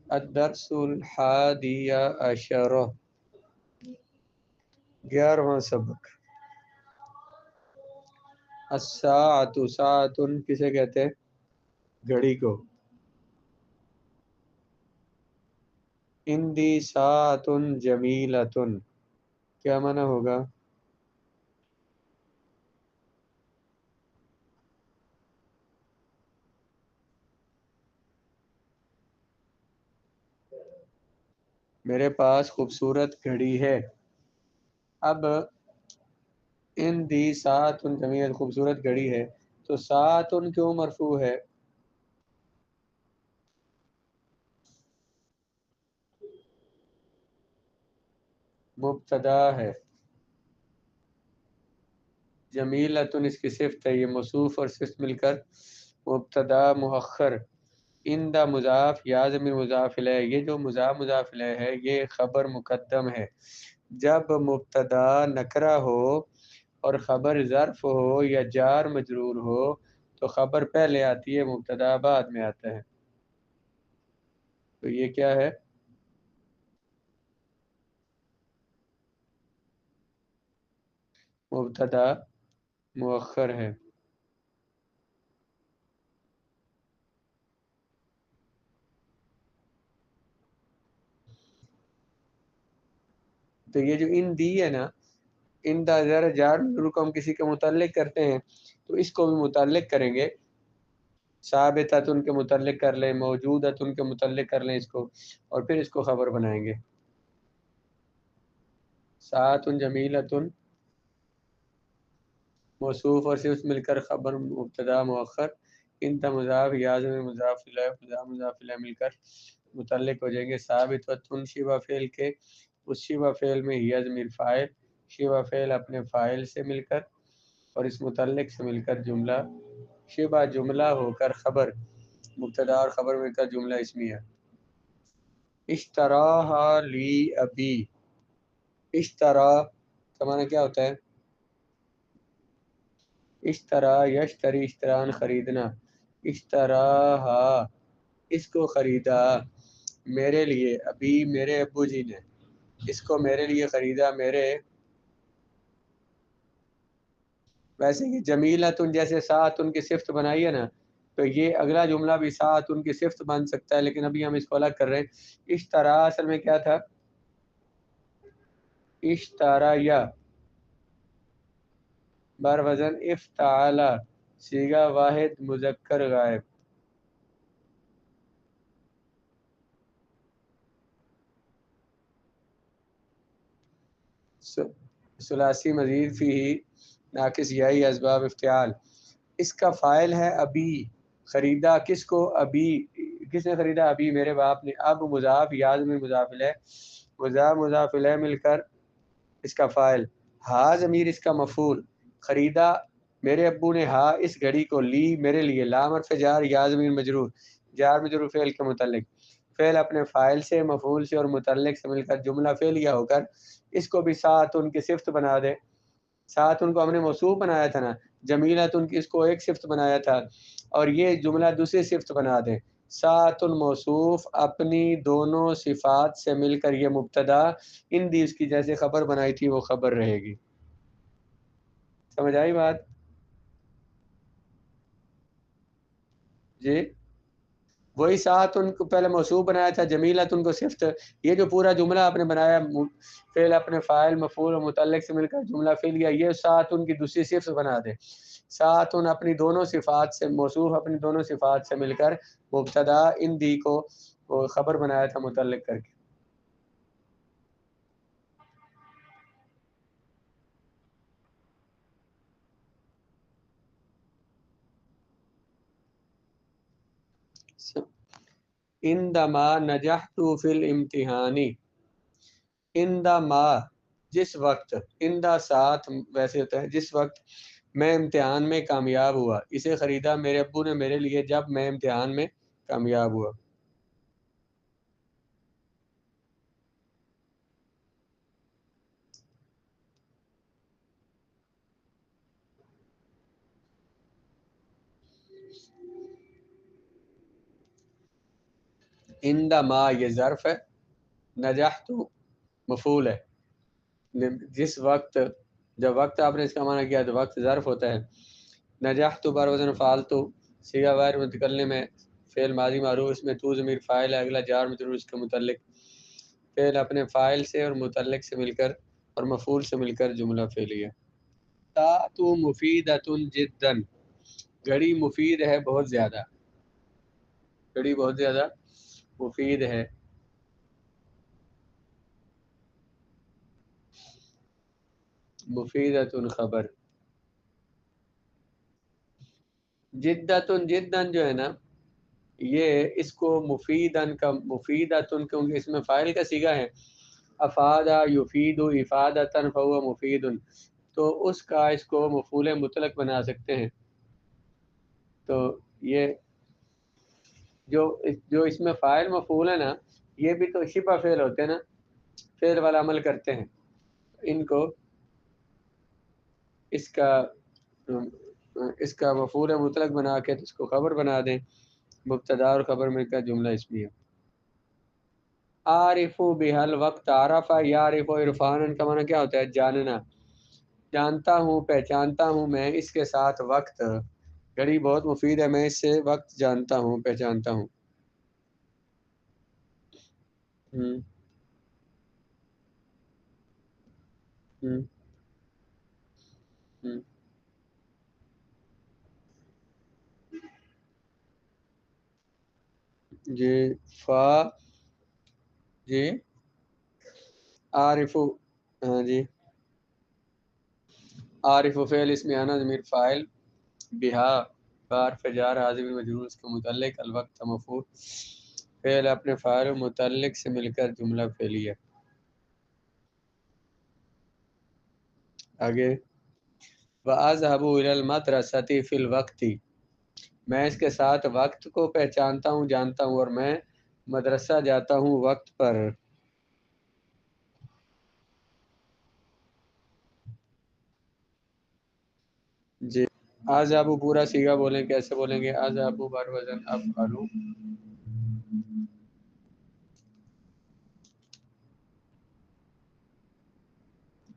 الدرس الحادی عشر، 11واں سبق۔ الساعۃ، ساعۃ کسے کہتے ہیں؟ گھڑی کو۔ عندی ساعۃ جمیلۃ، کیا معنی ہوگا؟ میرے پاس خوبصورت گھڑی ہے۔ اب عندی ساعۃ جمیلۃ، خوبصورت گھڑی ہے، تو ساعۃ کیوں مرفوع ہے؟ مبتدا ہے۔ جمیلۃ اس کی صفت ہے، یہ موصوف اور صفت مل کر مبتدا مؤخر۔ اندہ مضاف، یا ضمیر مضاف الیہ، یہ جو مضاف الیہ ہے یہ خبر مقدم ہے۔ جب مبتدا نکرہ ہو اور خبر ظرف ہو یا جار مجرور ہو تو خبر پہلے آتی ہے، مبتدا بعد میں آتا ہے۔ تو یہ کیا ہے؟ مبتدا مؤخر ہے۔ تو یہ جو ان دی ہے نا، ان دا ذرا جار مجرور کو ہم کسی کے متعلق کرتے ہیں تو اس کو بھی متعلق کریں گے، ثابتۃ ان کے متعلق کر لیں، موجودۃ ان کے متعلق کر لیں اس کو، اور پھر اس کو خبر بنائیں گے۔ ساعۃ جمیلۃ موصوف اور صفت مل کر خبر مبتدا مؤخر، انت مضاف، یا ضمیر مضاف الیہ، مضاف الیہ مل کر متعلق ہو جائیں گے۔ ثابت و شبہ فعل کے، اس شبہ فعل میں ہی ضمیر فاعل، شبہ فعل اپنے فاعل سے مل کر اور اس متعلق سے مل کر جملہ، شبہ جملہ ہو کر خبر، مبتدا اور خبر مل کر جملہ اسمیہ۔ اشتراھا لی ابی، اشترا کا معنی کیا ہوتا ہے؟ اشترا یشتری، اشتران خریدنا، اشتراھا اس کو خریدا، میرے لیے، ابھی میرے ابو جی نے اس کو میرے لیے خریدا، میرے، ویسے کہ جمیلۃ جیسے ساعت ان کی صفت بنائی ہے نا، تو یہ اگلا جملہ بھی ساعت ان کی صفت بن سکتا ہے، لیکن ابھی ہم اس کو الگ کر رہے ہیں۔ اشترا اصل میں کیا تھا؟ اشترا یا بر وزن افتعال، صیغہ واحد مذکر غائب۔ ثلاثی مزید فی ناقص یائی اسباب افتعال، اس کا فاعل ہے ابھی، خریدا کس کو؟ ابھی، کس نے خریدا؟ ابھی میرے باپ نے۔ اب مضاف، یا ضمیر مضاف الیہ، مضاف الیہ مل کر اس کا فاعل، ہا ضمیر اس کا مفعول، خریدا میرے ابو نے ہا اس گھڑی کو، لی میرے لیے، لام حرف جار، یا ضمیر مجرور، جار مجرور فعل کے متعلق، فعل اپنے فاعل سے، مفعول سے اور متعلق سے مل کر جملہ فعلیہ ہو کر اس کو بھی ساعت ان کی صفت بنا دے۔ ساعت ان کو ہم نے موصوف بنایا تھا نا، جمیلۃ ان کی اس کو ایک صفت بنایا تھا، اور یہ جملہ دوسری صفت بنا دے۔ ساعت الموصوف اپنی دونوں صفات سے مل کر یہ مبتدا، ان دی اس کی جیسے خبر بنائی تھی وہ خبر رہے گی۔ سمجھ آئی بات؟ جی، وہی ساعت ان کو پہلے موصوف بنایا تھا، جمیلۃ ان کو صفت، یہ جو پورا جملہ آپ نے بنایا، فعل اپنے فاعل مفعول اور متعلق سے مل کر جملہ فعلیہ، یہ ساعت ان کی دوسری صفت بنا دے۔ ساعت ان اپنی دونوں صفات سے، موصوف اپنی دونوں صفات سے مل کر مبتدا ان دی کو وہ خبر بنایا تھا متعلق کر کے۔ عندما نجحت فی الامتحان، عندما جس وقت، عندہ ساتھ ویسے ہوتا ہے جس وقت میں امتحان میں کامیاب ہوا، اسے خریدا میرے ابو نے میرے لیے جب میں امتحان میں کامیاب ہوا۔ عندما یہ ظرف ہے، نجحت مفعول ہے، جس وقت، جب وقت آپ نے اس کا معنی کیا تو وقت ظرف ہوتا ہے. نجحت بر وزن فعلتو، صیغہ غیر متکلم ہے، فعل ماضی معروف، اس میں تو ضمیر فاعل ہے، اگلا جار مجرور اس کے متعلق، فعل اپنے فاعل سے اور متعلق سے مل کر اور مفعول سے مل کر جملہ فعلیہ. تو مفیدۃ جدا، گھڑی مفید ہے بہت زیادہ، گھڑی بہت زیادہ مفید ہے. مفیدۃ خبر، جدتن جدن جو ہے نا یہ اس کو مفیدن کا مفیدتن، کیونکہ اس میں فاعل کا صیغہ ہے، افادہ یفید افادتن فهو مفید، تو اس کا اس کو مفعول مطلق بنا سکتے ہیں. تو یہ جو اس میں فاعل مفعول ہے نا، یہ بھی تو شبہ فعل ہوتے ہیں نا، فعل والا عمل کرتے ہیں، ان کو اس کا مفعول مطلق بنا کے اس کو خبر بنا دیں، مبتدا اور خبر میں کا جملہ اسمیہ. عارف بحل وقت، عارف یعرف عرفان کا معنی کیا ہوتا ہے؟ جاننا، جانتا ہوں پہچانتا ہوں میں اس کے ساتھ وقت، گھڑی بہت مفید ہے، میں اس سے وقت جانتا ہوں پہچانتا ہوں. ہم ہم ہم جی فا جی عارف، ہاں جی عارف فعل اسم انا ضمیر فاعل، بہا بار فجار حاضر مجرور اس کا متعلق، الوقت مفعول، فعل اپنے فاعل و متعلق سے مل کر جملہ فعلیہ. آگے وَأَذْهَبُ إِلَى الْمَدْرَسَةِ فِي الْوَقْتِ، میں اس کے ساتھ وقت کو پہچانتا ہوں جانتا ہوں اور میں مدرسہ جاتا ہوں وقت پر. جی اذهب پورا صیغہ بولیں، کیسے بولیں گے؟ اذهب بر وزن افعل،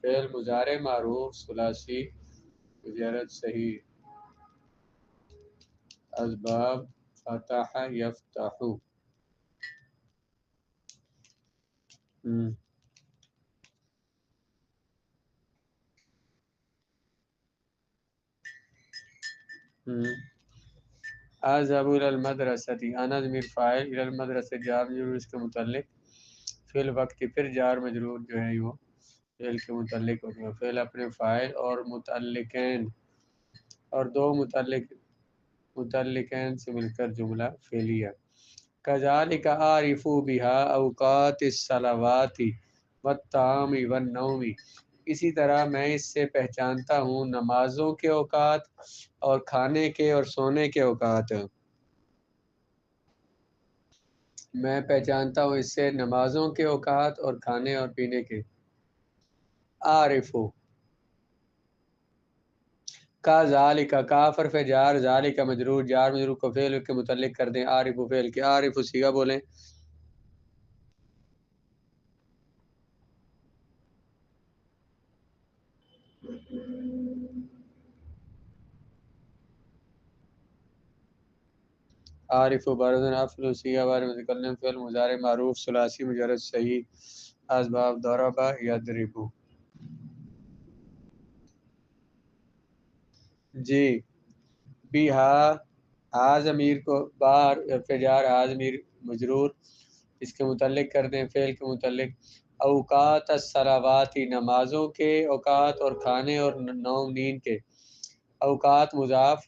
فعل مضارع معروف ثلاثی مجرد صحیح، اسباب فتح یفتح. اذهب الى المدرسة، انا ضمیر فاعل، الى المدرسة جار مجرور اس کے متعلق، فعل وقت کی پھر جار مجرور جو ہے وہ فعل کے متعلق ہو گیا، فعل اپنے فاعل اور متعلقین اور دو متعلقین سے مل کر جملہ فعلیہ. کذالک اعرف بها اوقات الصلوات والطعام والنوم، اسی طرح میں اس سے پہچانتا ہوں نمازوں کے اوقات اور کھانے کے اور سونے کے اوقات. میں پہچانتا ہوں اس سے نمازوں کے اوقات اور کھانے اور پینے کے. عارف کا ذالک، کاف حرف جار، ذالک مجرور، جار مجرور کو فعل کے متعلق کر دیں، عارف فعل کے، عارف صیغہ بولیں. عارف بارزن افعل صیغہ بار متکلم فعل مضارع معروف ثلاثی مجرد صحیح، اسباب ضرب یضرب. جی بھی ہا ضمیر کو بار فجار ہا ضمیر مجرور اس کے متعلق کر دیں، فعل کے متعلق. اوقات الصلوات، نمازوں کے اوقات اور کھانے اور نوم نیند کے. اوقات مضاف،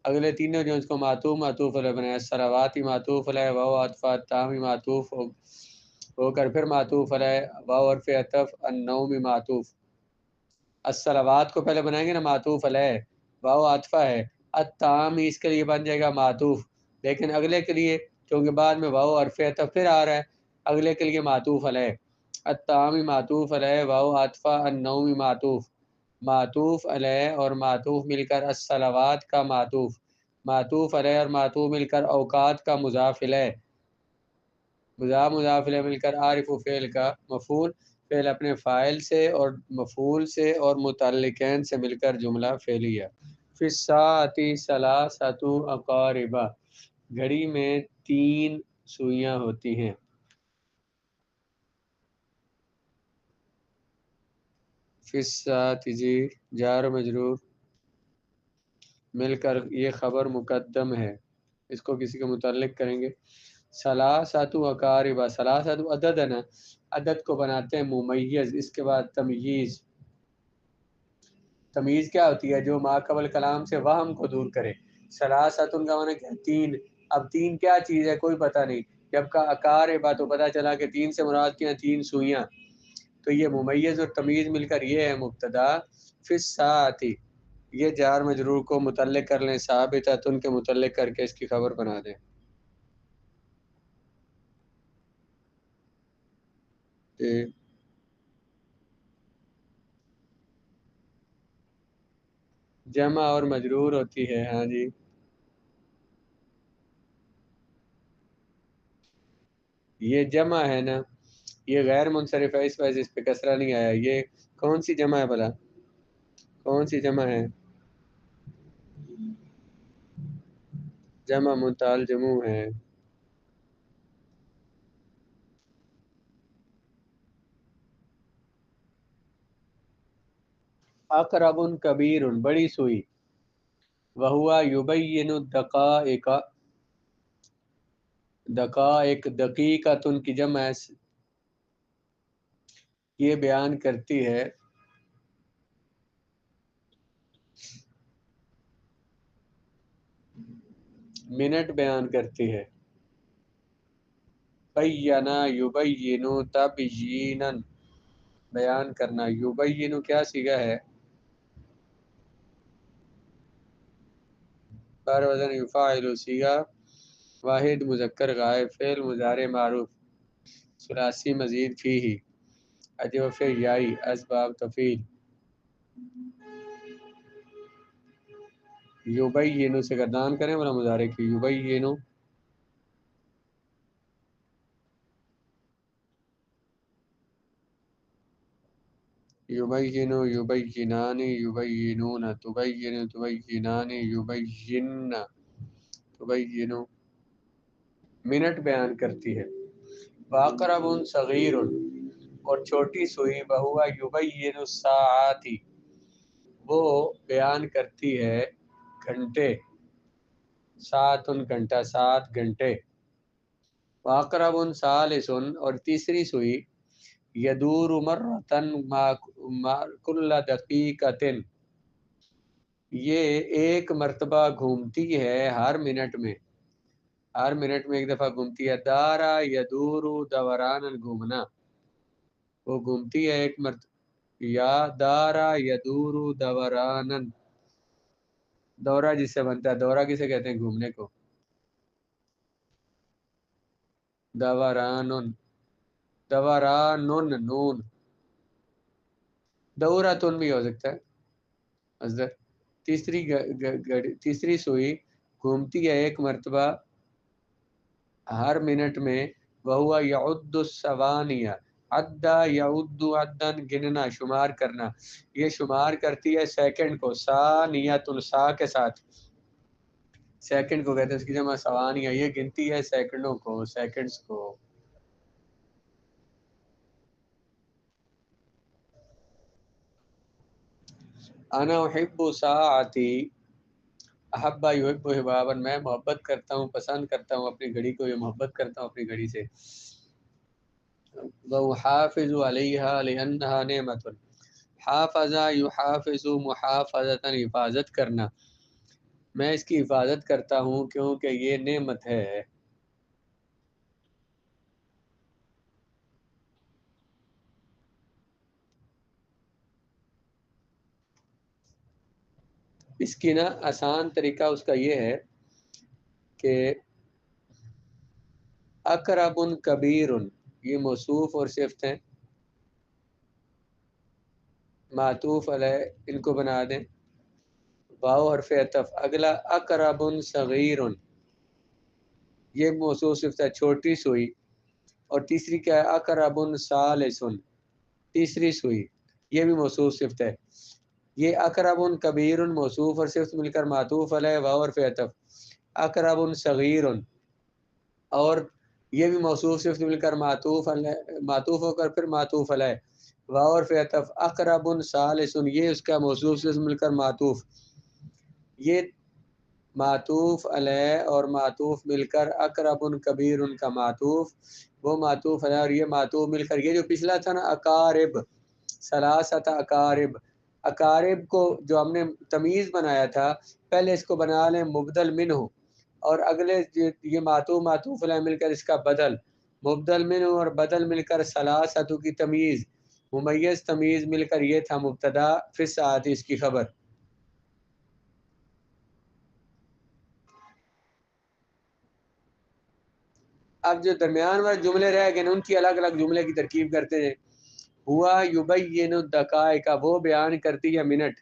اگلے تینوں جو اس کو معطوف علیہ بنایا، الصلواتی معطوف علیہ، واو عطف تامی معطوف ہو کر پھر معطوف علیہ، واو حرف عطف، النوم معطوف. الصلوات کو پہلے بنائیں گے نا معطوف علیہ، واو عطفہ ہے، التامی اس کے لیے بن جائے گا معطوف، لیکن اگلے کے لیے کیونکہ بعد میں واو حرف عطف پھر آ رہا ہے، اگلے کے لیے معطوف علیہ. التامی معطوف علیہ، واو عطفہ، النوم معطوف علیہ اور معطوف مل کر الصلوات کا معطوف علیہ اور معطوف مل کر اوقات کا مضاف علیہ. مضاف مضاف الیہ مل کر عارف و فعل کا مفعول، فعل اپنے فاعل سے اور مفعول سے اور متعلقین سے مل کر جملہ فعلیہ۔ فی الساعۃ ثلاثۃ عقارب، گھڑی میں 3 سوئیاں ہوتی ہیں۔ فی الساعۃ جی جار و مجرور مل کر یہ خبر مقدم ہے، اس کو کسی کو متعلق کریں گے۔ ثلاثۃ عقارب، ثلاثۃ عدد ہے نا، عدد کو بناتے ہیں ممیز، اس کے بعد تمییز۔ تمیز کیا ہوتی ہے؟ جو ما قبل کلام سے وہم کو دور کرے۔ ثلاثۃ کا معنی کیا؟ 3۔ اب 3 کیا چیز ہے کوئی پتہ نہیں، جب کا عقارب تو پتہ چلا کہ 3 سے مراد کیا 3 سوئیاں، تو یہ ممیز اور تمیز مل کر یہ ہے مبتدا۔ فی الساعۃ یہ جار مجرور کو متعلق کر لیں، ثابتۃ کے متعلق کر کے اس کی خبر بنا دیں۔ جمع اور مجرور ہوتی ہے، ہاں جی۔ یہ جمع ہے نا، یہ غیر منصرف ہے، اس وجہ سے اس پہ کسرہ نہیں آیا۔ یہ کون سی جمع ہے بھلا؟ کون سی جمع ہے؟ جمع منتہی الجموع ہے۔ اقرب کبیر، بڑی سوئی۔ وہوا یبین الدقائق، دقائق دقیقۃ کی جمع ہے، یہ بیان کرتی ہے منٹ بیان کرتی ہے۔ بینا یبین تبیینا، بیان کرنا۔ یبین کیا صیغہ ہے؟ بار وزن یفاعل، صیغہ واحد مذکر غائب، فعل مضارع معروف، ثلاثی مزید فیہ، ادیو فعل یائی، اسباب تفعیل۔ یبین سے گردان کریں ولا مضارع کی؟ یبین یبین یبینان یبینون تبین تبینان یبین تبین، منٹ بیان کرتی ہے۔ واقرب صغیر، اور چھوٹی سوئی، بہوا یبین الساعات، وہ بیان کرتی ہے گھنٹے، ساعتن گھنٹہ، 7 گھنٹے۔ واقرب ثالث، اور تیسری سوئی، یدور مرتن ما کل دقیقۃ، یہ ایک مرتبہ گھومتی ہے ہر منٹ میں، ہر منٹ میں ایک دفعہ گھومتی ہے۔ دارا یدور دوران، گھومنا، وہ گھومتی ہے ایک مرتبہ۔ یا دارا یدور دوران، دورہ جس سے بنتا ہے، دورہ کسے کہتے ہیں گھومنے کو؟ دوران، دوران نون، دوراتن بھی ہو سکتا ہے مصدر۔ تیسری سوئی گھومتی ہے ایک مرتبہ ہر منٹ میں، وہوا یعد الثوانیہ، عدا یعد عدن، گننا، شمار کرنا، یہ شمار کرتی ہے سیکنڈ کو، ثانیۃ سا کے ساتھ، سیکنڈ کو کہتے ہیں، اس کی جمع ثوانیہ، یہ گنتی ہے سیکنڈوں کو، سیکنڈز کو۔ انا احب ساعتی، احبا یحب حبابا، میں محبت کرتا ہوں، پسند کرتا ہوں اپنی گھڑی کو، یہ محبت کرتا ہوں اپنی گھڑی سے۔ وحافظ علیہا لانہا نعمت، حافظ یحافظ محافظۃ، حفاظت کرنا، میں اس کی حفاظت کرتا ہوں کیونکہ یہ نعمت ہے۔ اس کی نا آسان طریقہ اس کا یہ ہے کہ اقرب کبیر، یہ موصوف اور صفت ہیں، معطوف علیہ، ان کو بنا دیں واو حرف عطف۔ اگلا اقرب صغیر، یہ موصوف صفت ہے، چھوٹی سوئی، اور تیسری کیا ہے اقرب ثالث، تیسری سوئی، یہ بھی موصوف صفت ہے. یہ اقرب کبیر موصوف اور صفت مل کر معطوف علیہ واو اور عطف. اقرب صغیر، اور یہ بھی موصوف صفت مل کر معطوف ہو کر پھر معطوف علیہ واو اور عطف. اقرب ثالث، یہ اس کا موصوف صفت مل کر معطوف، یہ معطوف علیہ اور معطوف مل کر اقرب کبیر کا معطوف، وہ معطوف علیہ اور یہ معطوف مل کر یہ جو پچھلا تھا نا اقارب، ثلاثت اقارب، اقارب کو جو ہم نے تمیز بنایا تھا پہلے اس کو بنا لیں مبدل منہ، اور اگلے یہ معطوف علیہ مل کر اس کا بدل، مبدل منہ اور بدل مل کر ثلاثت کی تمیز، ممیز تمیز مل کر یہ تھا مبتدا، فی الساعۃ اس کی خبر. اب جو درمیان والے جملے رہ گئے ان کی الگ الگ جملے کی ترکیب کرتے ہیں. ہوا یبین الدقائق، وہ بیان کرتی ہے منٹ.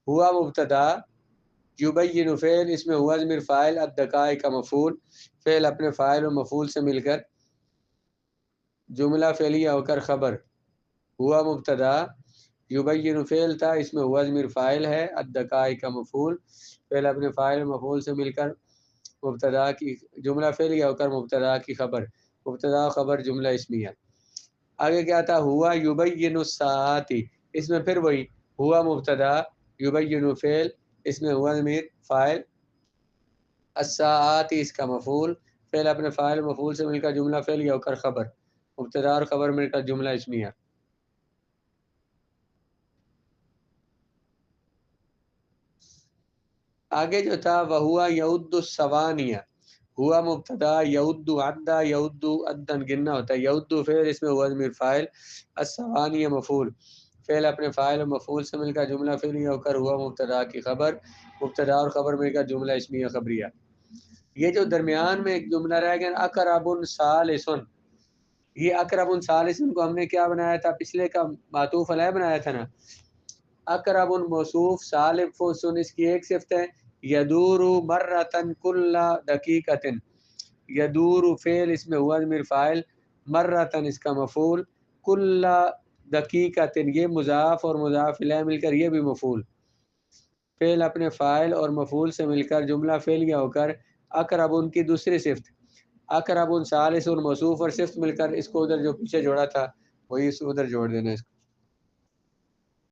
ہوا مبتدا، یبین فعل، اس میں ہوا ضمیر فاعل، الدقائق کا مفعول، فعل اپنے فاعل و مفعول سے مل کر جملہ فعلیہ ہو کر خبر. ہوا مبتدا، یبین فعل تھا، اس میں ہوا ضمیر فاعل ہے، الدقائق کا مفعول، فعل اپنے فاعل و مفعول سے مل کر مبتدا کی جملہ فعلیہ ہو کر مبتدا کی خبر. مبتدا خبر جملہ اسمیہ. آگے کیا تھا ہوا یبین الساعات، اس میں پھر وہی ہوا مبتدا، یبین فعل، اس میں ہوا ضمیر فاعل، الساعات اس کا مفعول، فعل اپنے فاعل مفعول سے مل کر جملہ فعلیہ ہو کر خبر. مبتدا اور خبر مل کر جملہ اسمیہ. آگے جو تھا وہوا یعد الثوانیہ، ہوا مبتدا، یعد عدا، یعد عدن گننا ہوتا ہے، یعد فعل، اس میں ہوا ضمیر فاعل، الثوانیہ مفعول، فعل اپنے فاعل و مفعول سے مل کر جملہ فعلیہ ہو کر ہوا مبتدا کی خبر. مبتدا اور خبر مل کر جملہ اسمیہ خبریہ. یہ جو درمیان میں ایک جملہ رہ گیا اقرب ثالث، یہ اقرب ثالث کو ہم نے کیا بنایا تھا، پچھلے کا معطوف علیہ بنایا تھا نا. اقرب موصوف، ثالث اس کی ایک صفت ہے، یدور مرتن کل دقیقۃ، یدور فعل، اس میں ہوا ضمیر فاعل، مرتن اس کا مفعول، کل دقیقۃ یہ مضاف اور مضاف الیہ مل کر یہ بھی مفعول، فعل اپنے فاعل اور مفعول سے مل کر جملہ فعلیہ ہو کر اقرب کی دوسری صفت. اقرب ثالث موصوف اور صفت مل کر اس کو ادھر جو پیچھے جوڑا تھا وہی ادھر جوڑ دینا اس کو.